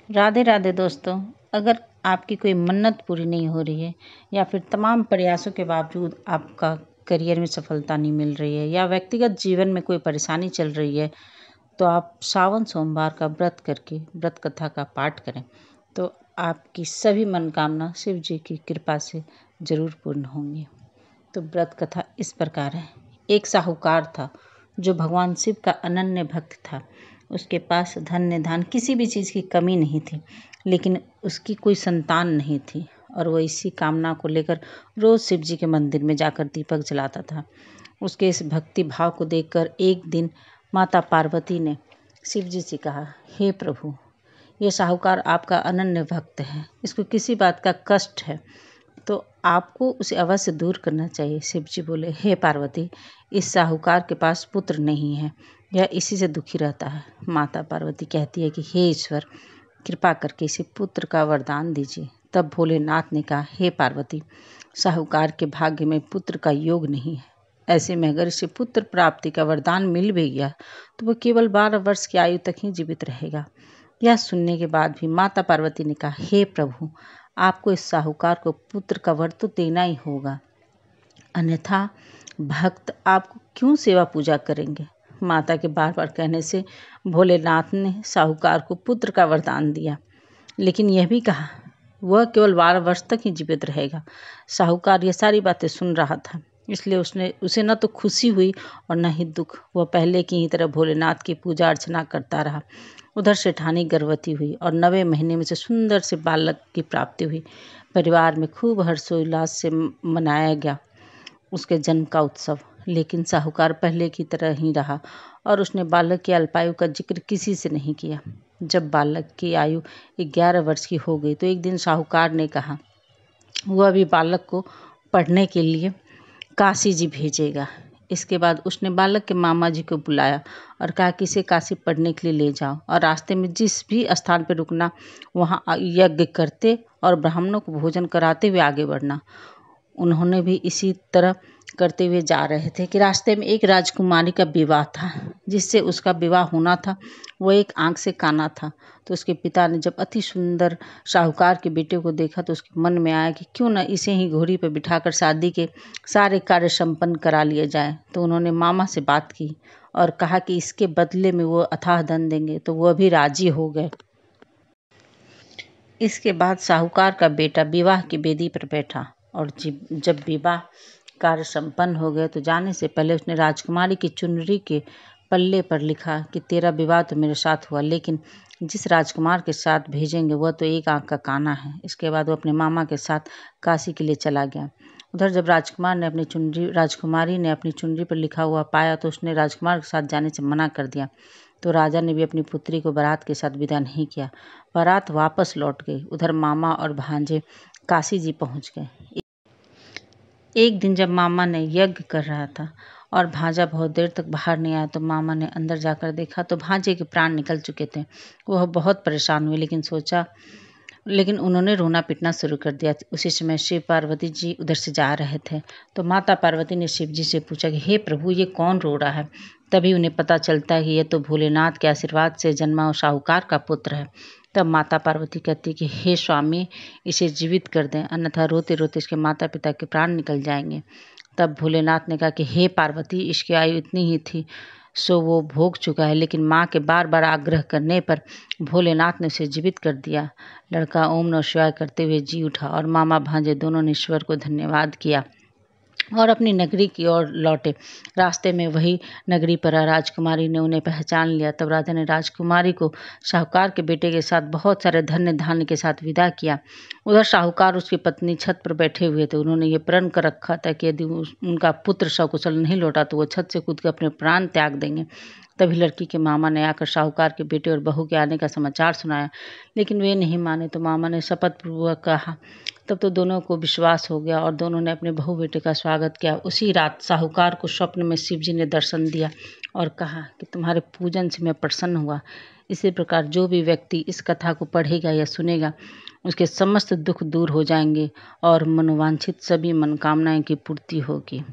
राधे राधे दोस्तों। अगर आपकी कोई मन्नत पूरी नहीं हो रही है या फिर तमाम प्रयासों के बावजूद आपका करियर में सफलता नहीं मिल रही है या व्यक्तिगत जीवन में कोई परेशानी चल रही है, तो आप सावन सोमवार का व्रत करके व्रत कथा का पाठ करें तो आपकी सभी मनोकामना शिव जी की कृपा से जरूर पूर्ण होंगी। तो व्रत कथा इस प्रकार है। एक साहूकार था जो भगवान शिव का अनन्य भक्त था। उसके पास धन्य धान किसी भी चीज़ की कमी नहीं थी, लेकिन उसकी कोई संतान नहीं थी और वह इसी कामना को लेकर रोज़ शिव जी के मंदिर में जाकर दीपक जलाता था। उसके इस भक्ति भाव को देखकर एक दिन माता पार्वती ने शिव जी से कहा, हे प्रभु, ये साहूकार आपका अनन्य भक्त है, इसको किसी बात का कष्ट है तो आपको उसे अवश्य दूर करना चाहिए। शिव जी बोले, हे पार्वती, इस साहूकार के पास पुत्र नहीं है, यह इसी से दुखी रहता है। माता पार्वती कहती है कि हे ईश्वर, कृपा करके इसे पुत्र का वरदान दीजिए। तब भोलेनाथ ने कहा, हे पार्वती, साहूकार के भाग्य में पुत्र का योग नहीं है। ऐसे में अगर इसे पुत्र प्राप्ति का वरदान मिल भी गया तो वह केवल 12 वर्ष की आयु तक ही जीवित रहेगा। यह सुनने के बाद भी माता पार्वती ने कहा, हे प्रभु, आपको इस साहूकार को पुत्र का वर तो देना ही होगा, अन्यथा भक्त आपको क्यों सेवा पूजा करेंगे। माता के बार बार कहने से भोलेनाथ ने साहूकार को पुत्र का वरदान दिया, लेकिन यह भी कहा वह केवल 12 वर्ष तक ही जीवित रहेगा। साहूकार ये सारी बातें सुन रहा था, इसलिए उसे न तो खुशी हुई और न ही दुख। वह पहले की ही तरह भोलेनाथ की पूजा अर्चना करता रहा। उधर सेठानी गर्भवती हुई और 9वें महीने में से सुंदर से बालक की प्राप्ति हुई। परिवार में खूब हर्षोल्लास से मनाया गया उसके जन्म का उत्सव। लेकिन साहूकार पहले की तरह ही रहा और उसने बालक की अल्पायु का जिक्र किसी से नहीं किया। जब बालक की आयु 11 वर्ष की हो गई तो एक दिन साहूकार ने कहा वह अभी बालक को पढ़ने के लिए काशी जी भेजेगा। इसके बाद उसने बालक के मामा जी को बुलाया और कहा कि इसे काशी पढ़ने के लिए ले जाओ और रास्ते में जिस भी स्थान पर रुकना वहाँ यज्ञ करते और ब्राह्मणों को भोजन कराते हुए आगे बढ़ना। उन्होंने भी इसी तरह करते हुए जा रहे थे कि रास्ते में एक राजकुमारी का विवाह था। जिससे उसका विवाह होना था वो एक आंख से काना था। तो उसके पिता ने जब अति सुंदर साहूकार के बेटे को देखा तो उसके मन में आया कि क्यों न इसे ही घोड़ी पर बिठाकर शादी के सारे कार्य संपन्न करा लिए जाए। तो उन्होंने मामा से बात की और कहा कि इसके बदले में वो अथाह धन देंगे, तो वह भी राजी हो गए। इसके बाद साहूकार का बेटा विवाह की वेदी पर बैठा और जब विवाह कार्य संपन्न हो गए तो जाने से पहले उसने राजकुमारी की चुनरी के पल्ले पर लिखा कि तेरा विवाह तो मेरे साथ हुआ, लेकिन जिस राजकुमार के साथ भेजेंगे वह तो एक आंख का काना है। इसके बाद वो अपने मामा के साथ काशी के लिए चला गया। उधर जब राजकुमारी ने अपनी चुनरी पर लिखा हुआ पाया तो उसने राजकुमार के साथ जाने से मना कर दिया। तो राजा ने भी अपनी पुत्री को बारात के साथ विदा नहीं किया। बारात वापस लौट गई। उधर मामा और भांजे काशी जी पहुंच गए। एक दिन जब मामा ने यज्ञ कर रहा था और भांजा बहुत देर तक बाहर नहीं आया तो मामा ने अंदर जाकर देखा तो भांजे के प्राण निकल चुके थे। वह बहुत परेशान हुए, लेकिन उन्होंने रोना पीटना शुरू कर दिया। उसी समय शिव पार्वती जी उधर से जा रहे थे तो माता पार्वती ने शिव जी से पूछा कि हे प्रभु, ये कौन रो रहा है। तभी उन्हें पता चलता है कि यह तो भोलेनाथ के आशीर्वाद से जन्मा साहूकार का पुत्र है। तब माता पार्वती कहती कि हे स्वामी, इसे जीवित कर दें, अन्यथा रोते रोते इसके माता पिता के प्राण निकल जाएंगे। तब भोलेनाथ ने कहा कि हे पार्वती, इसकी आयु इतनी ही थी सो वो भोग चुका है। लेकिन माँ के बार बार आग्रह करने पर भोलेनाथ ने उसे जीवित कर दिया। लड़का ओम नमः शिवाय करते हुए जी उठा और मामा भांजे दोनों ने ईश्वर को धन्यवाद किया और अपनी नगरी की ओर लौटे। रास्ते में वही नगरी पर राजकुमारी ने उन्हें पहचान लिया। तब राजा ने राजकुमारी को साहूकार के बेटे के साथ बहुत सारे धन्य धान्य के साथ विदा किया। उधर साहूकार उसकी पत्नी छत पर बैठे हुए थे। उन्होंने ये प्रण कर रखा था कि यदि उनका पुत्र सकुशल नहीं लौटा तो वो छत से कूद कर अपने प्राण त्याग देंगे। तभी लड़की के मामा ने आकर साहूकार के बेटे और बहू के आने का समाचार सुनाया, लेकिन वे नहीं माने। तो मामा ने शपथ पूर्वक कहा। तब तो दोनों को विश्वास हो गया और दोनों ने अपने बहू बेटे का स्वागत किया। उसी रात साहूकार को स्वप्न में शिव जी ने दर्शन दिया और कहा कि तुम्हारे पूजन से मैं प्रसन्न हुआ। इसी प्रकार जो भी व्यक्ति इस कथा को पढ़ेगा या सुनेगा उसके समस्त दुख दूर हो जाएंगे और मनोवांछित सभी मनोकामनाएं की पूर्ति होगी।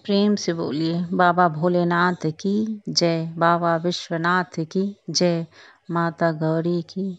प्रेम से बोलिए बाबा भोलेनाथ की जय, बाबा विश्वनाथ की जय, माता गौरी की